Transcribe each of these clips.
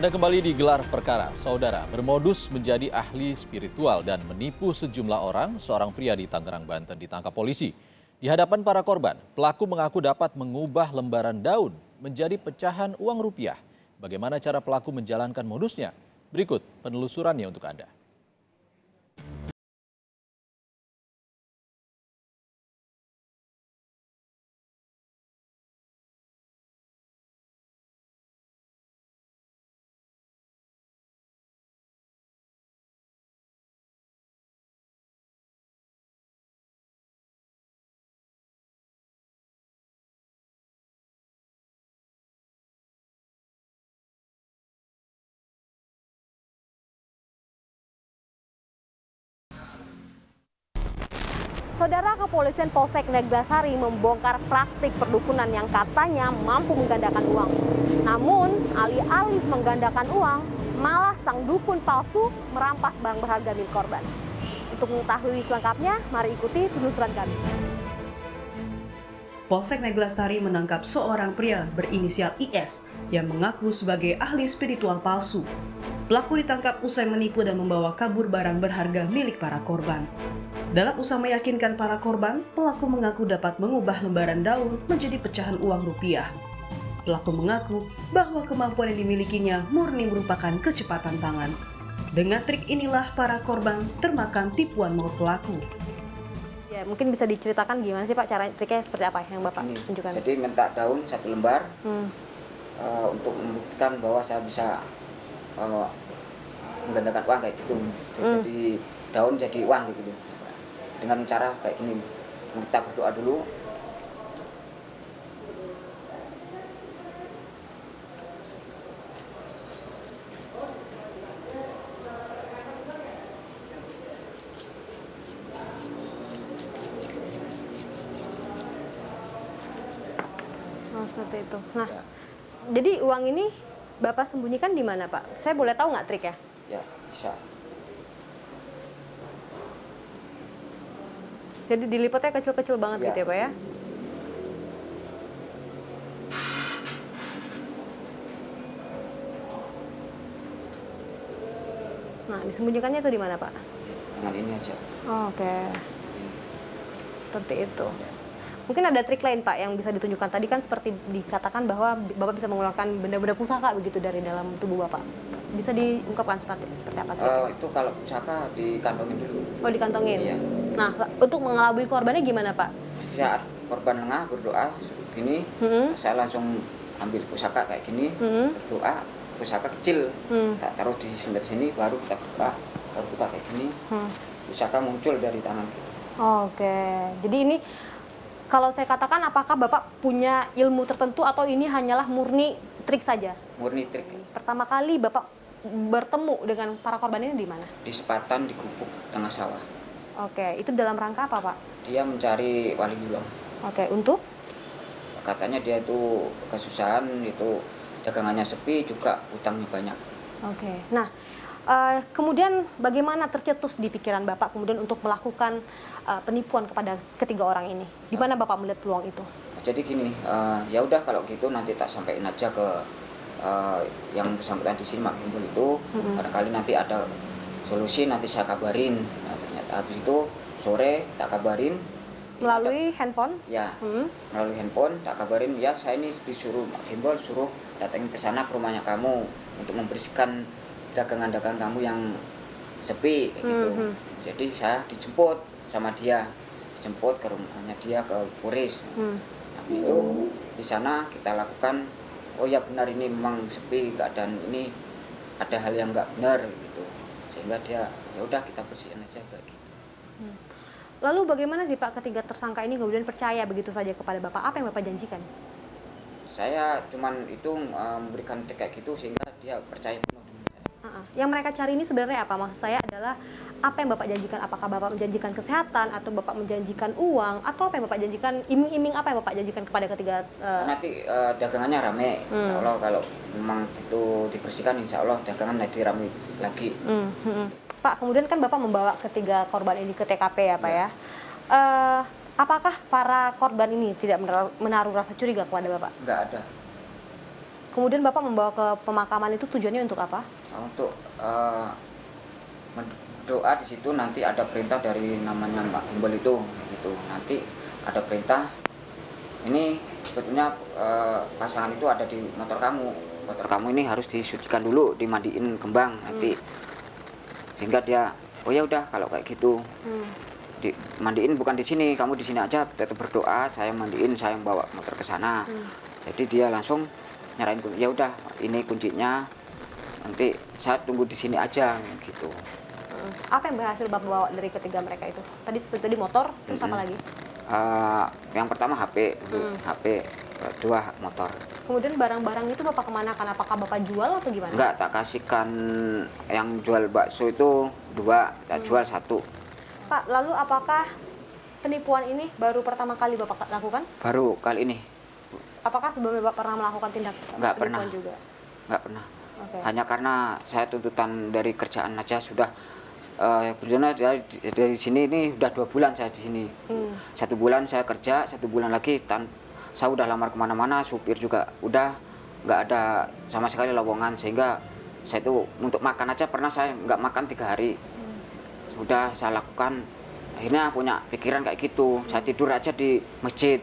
Anda kembali di gelar perkara, saudara bermodus menjadi ahli spiritual dan menipu sejumlah orang, seorang pria di Tangerang, Banten ditangkap polisi. Di hadapan para korban, pelaku mengaku dapat mengubah lembaran daun menjadi pecahan uang rupiah. Bagaimana cara pelaku menjalankan modusnya? Berikut penelusurannya untuk Anda. Saudara, Kepolisian Polsek Neglasari membongkar praktik perdukunan yang katanya mampu menggandakan uang. Namun, alih-alih menggandakan uang, malah sang dukun palsu merampas barang berharga milik korban. Untuk mengetahui selengkapnya, mari ikuti penelusuran kami. Polsek Neglasari menangkap seorang pria berinisial IS yang mengaku sebagai ahli spiritual palsu. Pelaku ditangkap usai menipu dan membawa kabur barang berharga milik para korban. Dalam usaha meyakinkan para korban, pelaku mengaku dapat mengubah lembaran daun menjadi pecahan uang rupiah. Pelaku mengaku bahwa kemampuan yang dimilikinya murni merupakan kecepatan tangan. Dengan trik inilah para korban termakan tipuan maut pelaku. Ya, mungkin bisa diceritakan gimana sih Pak, cara triknya seperti apa yang Bapak tunjukkan? Jadi minta daun 1 lembar untuk membuktikan bahwa saya bisa menggandakan uang kayak gitu. Jadi daun jadi uang gitu. Dengan cara kayak gini, kita berdoa dulu. Oh, seperti itu. Nah, jadi uang ini Bapak sembunyikan di mana, Pak? Saya boleh tahu nggak triknya? Ya, bisa. Jadi dilipatnya kecil-kecil banget gitu ya, Pak ya? Nah, disembunyikannya itu di mana, Pak? Dengan ini aja. Oh, oke. Seperti itu. Mungkin ada trik lain, Pak, yang bisa ditunjukkan. Tadi kan seperti dikatakan bahwa Bapak bisa mengeluarkan benda-benda pusaka begitu dari dalam tubuh Bapak. Bisa diungkapkan seperti apa triknya? Itu kalau pusaka dikantongin dulu. Oh, dikantongin? Iya. Nah, untuk mengelabui korbannya gimana, Pak? Saat korban lengah berdoa gini, saya langsung ambil pusaka kayak gini, berdoa, pusaka kecil, tak taruh di sebelah sini, baru kita buka kayak gini, pusaka muncul dari tangan kita. Oke, jadi ini kalau saya katakan, apakah Bapak punya ilmu tertentu atau ini hanyalah murni trik saja? Murni trik. Pertama kali Bapak bertemu dengan para korban ini di mana? Di Sepatan, di Gubuk, tengah sawah. Oke, itu dalam rangka apa, Pak? Dia mencari waliullah. Oke, untuk? Katanya dia itu kesusahan, itu dagangannya sepi, juga utangnya banyak. Oke, nah kemudian bagaimana tercetus di pikiran Bapak kemudian untuk melakukan penipuan kepada ketiga orang ini? Di mana Bapak melihat peluang itu? Jadi gini, ya udah kalau gitu nanti tak sampaikan aja ke yang bersangkutan di sini, Mak Gimbul itu. Barangkali nanti ada solusi, nanti saya kabarin. Nah, ternyata habis itu sore tak kabarin. Melalui handphone? Ya, melalui handphone tak kabarin, ya saya ini disuruh Mak Gimbul suruh datangin ke sana ke rumahnya kamu untuk membersihkan dagangan-dagangan kamu yang sepi kayak gitu. Jadi saya dijemput sama dia, dijemput ke rumahnya dia, ke Puris. Habis itu di sana kita lakukan, oh ya benar ini memang sepi keadaan ini, ada hal yang nggak benar gitu, sehingga dia ya udah kita bersihin aja kayak gitu. Lalu bagaimana sih Pak ketiga tersangka ini kemudian percaya begitu saja kepada Bapak? Apa yang Bapak janjikan? Saya cuman itu memberikan trik kayak gitu sehingga dia percaya penuh dengan saya. Yang mereka cari ini sebenarnya apa? Maksud saya adalah apa yang Bapak janjikan? Apakah Bapak menjanjikan kesehatan atau Bapak menjanjikan uang atau apa yang Bapak janjikan? Iming-iming apa yang Bapak janjikan kepada ketiga? Nanti dagangannya rame, insya Allah kalau memang itu dibersihkan, insya Allah dagangan nanti rame lagi. Pak, kemudian kan Bapak membawa ketiga korban ini ke TKP ya Pak ya. Apakah para korban ini tidak menaruh rasa curiga kepada Bapak? Nggak ada. Kemudian Bapak membawa ke pemakaman itu tujuannya untuk apa? Untuk doa di situ, nanti ada perintah dari namanya Mbak Gimbal itu gitu. Nanti ada perintah, ini sebetulnya pasangan itu ada di motor kamu. Motor kamu ini harus disucikan dulu, dimandiin kembang nanti. Sehingga dia, oh ya udah kalau kayak gitu. Mandiin bukan di sini, kamu di sini aja, tetap berdoa, saya mandiin, saya yang bawa motor ke sana. Jadi dia langsung nyarain, ya udah ini kuncinya, nanti saya tunggu di sini aja gitu. Apa yang berhasil Bapak bawa dari ketiga mereka itu? Tadi motor, terus apa lagi? Yang pertama HP, HP, dua motor. Kemudian barang-barang itu Bapak kemanakan? Apakah Bapak jual atau gimana? Enggak, tak kasihkan yang jual bakso itu 2, tak jual 1. Pak, lalu apakah penipuan ini baru pertama kali Bapak lakukan? Baru kali ini. Apakah sebelumnya Bapak pernah melakukan tindak Enggak penipuan pernah. juga? Enggak pernah. Oke. Hanya karena saya tuntutan dari kerjaan aja sudah berjalan dari sini ini udah 2 bulan saya di sini. 1 bulan saya kerja, 1 bulan lagi saya udah lamar kemana-mana, supir juga udah nggak ada sama sekali lowongan, sehingga saya itu untuk makan aja pernah saya nggak makan 3 hari. Sudah saya lakukan, akhirnya punya pikiran kayak gitu. Saya tidur aja di masjid,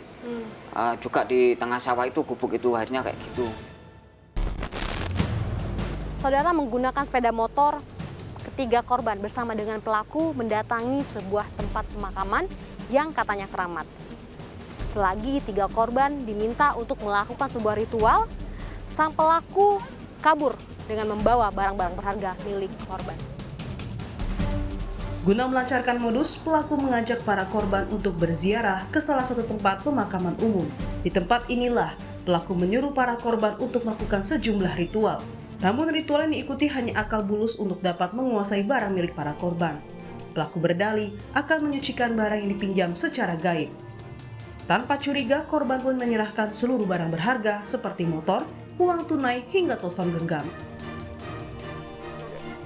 juga di tengah sawah itu gubuk itu, akhirnya kayak gitu. Saudara menggunakan sepeda motor, ketiga korban bersama dengan pelaku mendatangi sebuah tempat pemakaman yang katanya keramat. Selagi 3 korban diminta untuk melakukan sebuah ritual, sang pelaku kabur dengan membawa barang-barang berharga milik korban. Guna melancarkan modus, pelaku mengajak para korban untuk berziarah ke salah satu tempat pemakaman umum. Di tempat inilah, pelaku menyuruh para korban untuk melakukan sejumlah ritual. Namun ritual yang diikuti hanya akal bulus untuk dapat menguasai barang milik para korban. Pelaku berdalih akan menyucikan barang yang dipinjam secara gaib. Tanpa curiga, korban pun menyerahkan seluruh barang berharga seperti motor, uang tunai, hingga telepon genggam.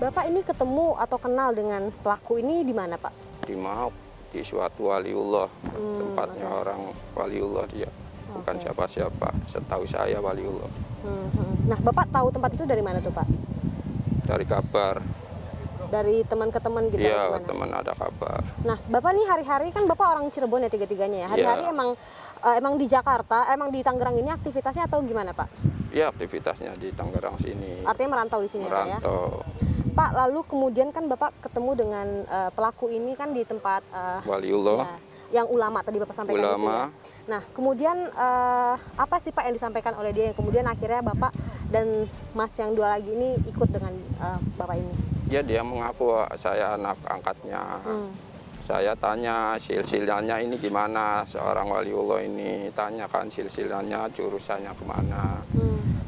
Bapak ini ketemu atau kenal dengan pelaku ini di mana, Pak? Di Maop, di suatu waliullah, tempatnya orang waliullah dia, bukan siapa-siapa. Setahu saya waliullah. Nah, Bapak tahu tempat itu dari mana tuh, Pak? Dari kabar, Dari teman ke teman gitu? iya gimana? teman ada kabar. Nah, Bapak nih hari-hari kan Bapak orang Cirebon ya tiga-tiganya ya. Hari-hari Iya. emang di Jakarta, emang di Tangerang ini aktivitasnya atau gimana, Pak? Iya, aktivitasnya di Tangerang sini. Artinya merantau di sini ya, Pak ya? Merantau. Pak, lalu kemudian kan Bapak ketemu dengan pelaku ini kan di tempat Waliullah, ya, yang ulama tadi Bapak sampaikan itu ya. ulama. Nah, kemudian apa sih Pak yang disampaikan oleh dia yang kemudian akhirnya Bapak dan Mas yang 2 lagi ini ikut dengan Bapak ini? Ya dia mengaku saya anak angkatnya. Saya tanya silsilannya ini gimana, seorang waliullah ini tanyakan silsilannya, jurusannya kemana.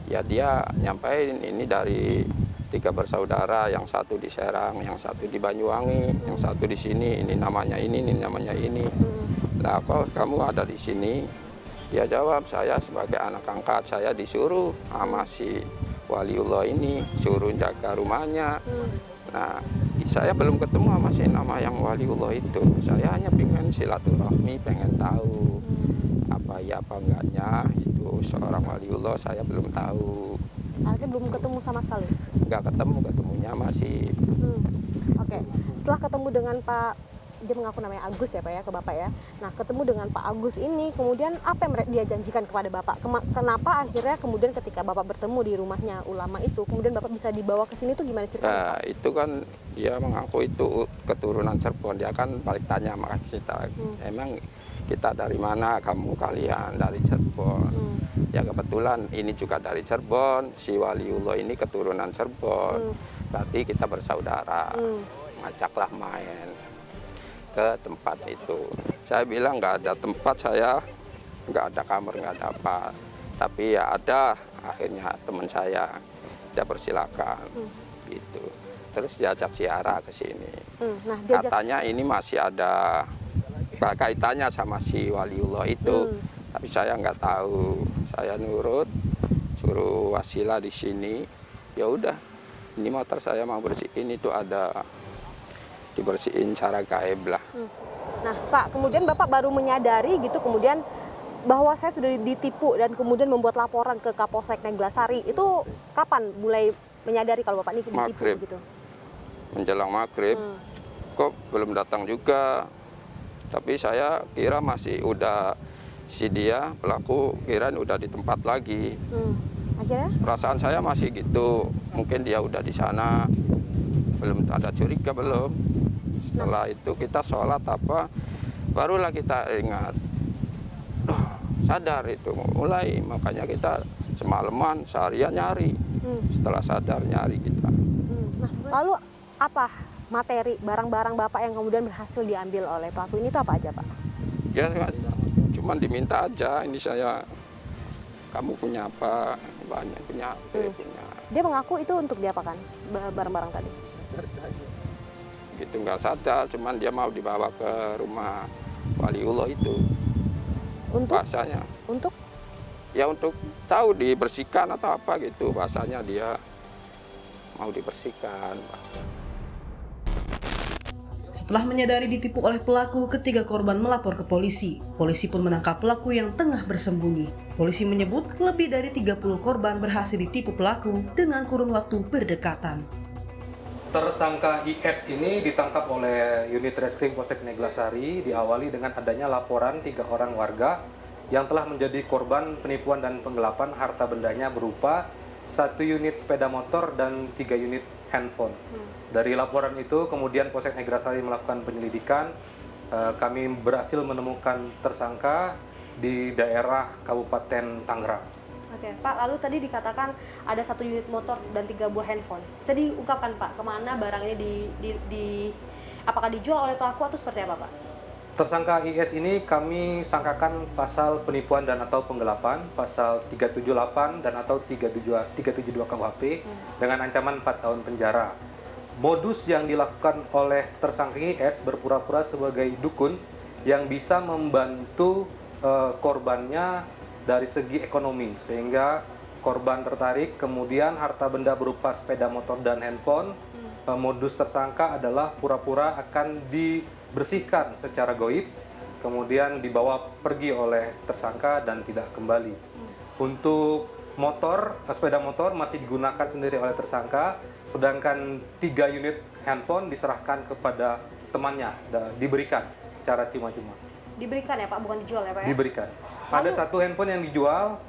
Ya dia nyampain ini dari 3 bersaudara, yang satu di Serang, yang satu di Banyuwangi, yang satu di sini, ini namanya ini namanya ini. Nah, kok kamu ada di sini? Dia jawab, saya sebagai anak angkat, saya disuruh sama si waliullah ini, suruh jaga rumahnya. Nah, saya belum ketemu sama si nama yang waliullah itu. Saya hanya pengen silaturahmi, pengen tahu apa ya apa enggaknya itu seorang waliullah, saya belum tahu. Artinya belum ketemu sama sekali? Enggak ketemu, ketemunya masih. Oke. Setelah ketemu dengan Pak, dia mengaku namanya Agus ya Pak ya, ke Bapak ya. Nah, ketemu dengan Pak Agus ini, kemudian apa yang dia janjikan kepada Bapak? Kenapa akhirnya kemudian ketika Bapak bertemu di rumahnya ulama itu, kemudian Bapak bisa dibawa ke sini tuh gimana ceritanya? Nah, itu kan dia mengaku itu keturunan Cirebon. Dia kan balik tanya sama kita, emang kita dari mana, kamu kalian dari Cirebon. Ya kebetulan ini juga dari Cirebon, si waliullah ini keturunan Cirebon. Berarti kita bersaudara. Ngajaklah main ke tempat itu. Saya bilang nggak ada tempat, saya nggak ada kamar, nggak ada apa. Tapi ya ada, akhirnya teman saya, dia persilakan gitu. Terus diajak ziarah ke sini. Nah, Katanya ini masih ada kaitannya sama si waliullah itu. Tapi saya nggak tahu. Saya nurut, suruh wasilah di sini. Ya udah, ini motor saya mau bersihin itu ada dibersihin cara gaib lah. Nah, Pak, kemudian Bapak baru menyadari gitu, kemudian bahwa saya sudah ditipu dan kemudian membuat laporan ke Kapolsek Neglasari, itu kapan mulai menyadari kalau Bapak ini ditipu Maghrib. gitu? Menjelang maghrib, kok belum datang juga. Tapi saya kira masih udah, si dia pelaku kirain udah di tempat lagi. Akhirnya? Perasaan saya masih gitu, mungkin dia udah di sana, belum ada curiga belum. Setelah itu kita sholat apa, barulah kita ingat, sadar itu mulai, makanya kita semalaman seharian nyari. Setelah sadar nyari kita. Nah, lalu apa materi barang-barang Bapak yang kemudian berhasil diambil oleh pelaku ini itu apa aja, Pak? Ya cuman diminta aja, ini saya, kamu punya apa, banyak punya HP, punya. Dia mengaku itu untuk diapakan barang-barang tadi? Gitu nggak sadar, cuman dia mau dibawa ke rumah waliullah itu. Untuk? Bahasanya. Untuk? Ya untuk tahu dibersihkan atau apa gitu, bahasanya dia mau dibersihkan. Setelah menyadari ditipu oleh pelaku, ketiga korban melapor ke polisi. Polisi pun menangkap pelaku yang tengah bersembunyi. Polisi menyebut lebih dari 30 korban berhasil ditipu pelaku dengan kurun waktu berdekatan. Tersangka IS ini ditangkap oleh unit reskrim Polsek Neglasari diawali dengan adanya laporan 3 orang warga yang telah menjadi korban penipuan dan penggelapan harta bendanya berupa 1 unit sepeda motor dan 3 unit handphone. Dari laporan itu kemudian Polsek Neglasari melakukan penyelidikan. Kami berhasil menemukan tersangka di daerah Kabupaten Tangerang. Oke, Pak, lalu tadi dikatakan ada 1 unit motor dan 3 buah handphone. Bisa diungkapkan, Pak, kemana barang ini apakah dijual oleh pelaku atau seperti apa, Pak? Tersangka IS ini kami sangkakan pasal penipuan dan atau penggelapan, pasal 378 dan atau 372 KUHP dengan ancaman 4 tahun penjara. Modus yang dilakukan oleh tersangka IS berpura-pura sebagai dukun yang bisa membantu korbannya dari segi ekonomi, sehingga korban tertarik, kemudian harta benda berupa sepeda motor dan handphone. Modus tersangka adalah pura-pura akan dibersihkan secara goib, kemudian dibawa pergi oleh tersangka dan tidak kembali. Untuk sepeda motor masih digunakan sendiri oleh tersangka, sedangkan 3 unit handphone diserahkan kepada temannya, diberikan secara cuma-cuma. Diberikan ya, Pak, bukan dijual ya, Pak ya? Diberikan. Ada 1 handphone yang dijual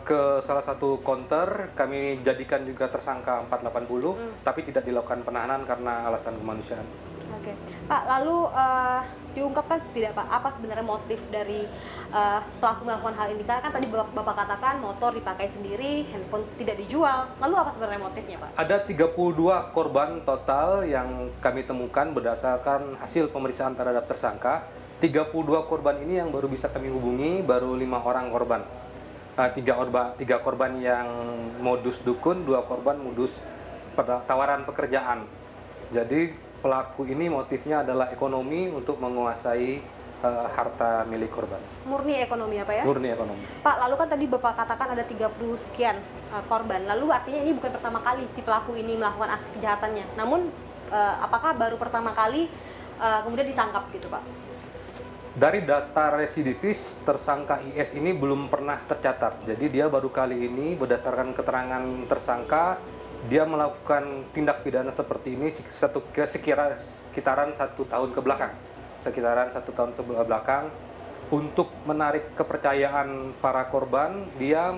ke salah satu counter, kami jadikan juga tersangka 480, tapi tidak dilakukan penahanan karena alasan kemanusiaan. Oke, Pak, lalu diungkapkan tidak, Pak, apa sebenarnya motif dari pelaku melakukan hal ini? Karena kan tadi Bapak katakan motor dipakai sendiri, handphone tidak dijual. Lalu apa sebenarnya motifnya, Pak? Ada 32 korban total yang kami temukan berdasarkan hasil pemeriksaan terhadap tersangka. 32 korban ini yang baru bisa kami hubungi, baru 5 orang korban. 3 korban yang modus dukun, 2 korban modus tawaran pekerjaan. Jadi pelaku ini motifnya adalah ekonomi untuk menguasai harta milik korban. Murni ekonomi apa ya? Murni ekonomi. Pak, lalu kan tadi Bapak katakan ada 30 sekian korban. Lalu artinya ini bukan pertama kali si pelaku ini melakukan aksi kejahatannya. Namun apakah baru pertama kali kemudian ditangkap gitu, Pak? Dari data residivis, tersangka IS ini belum pernah tercatat. Jadi dia baru kali ini berdasarkan keterangan tersangka, dia melakukan tindak pidana seperti ini sekitaran 1 tahun ke belakang. Sekitaran 1 tahun belakang. Untuk menarik kepercayaan para korban, dia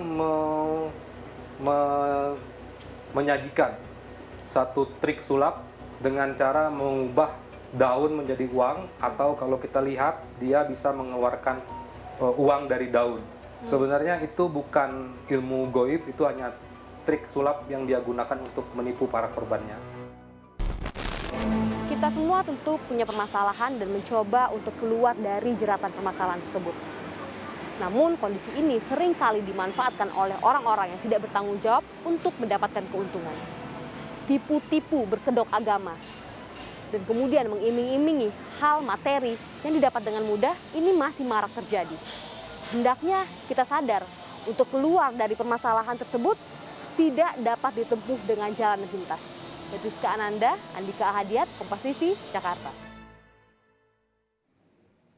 menyajikan satu trik sulap dengan cara mengubah daun menjadi uang, atau kalau kita lihat dia bisa mengeluarkan uang dari daun. Sebenarnya itu bukan ilmu goib, itu hanya trik sulap yang dia gunakan untuk menipu para korbannya. Kita semua tentu punya permasalahan dan mencoba untuk keluar dari jeratan permasalahan tersebut. Namun kondisi ini seringkali dimanfaatkan oleh orang-orang yang tidak bertanggung jawab untuk mendapatkan keuntungan. Tipu-tipu berkedok agama dan kemudian mengiming-imingi hal materi yang didapat dengan mudah, ini masih marak terjadi. Hendaknya kita sadar untuk keluar dari permasalahan tersebut tidak dapat ditempuh dengan jalan yang pintas. Rizka Ananda, Andika Ahadiat, Kompas TV, Jakarta.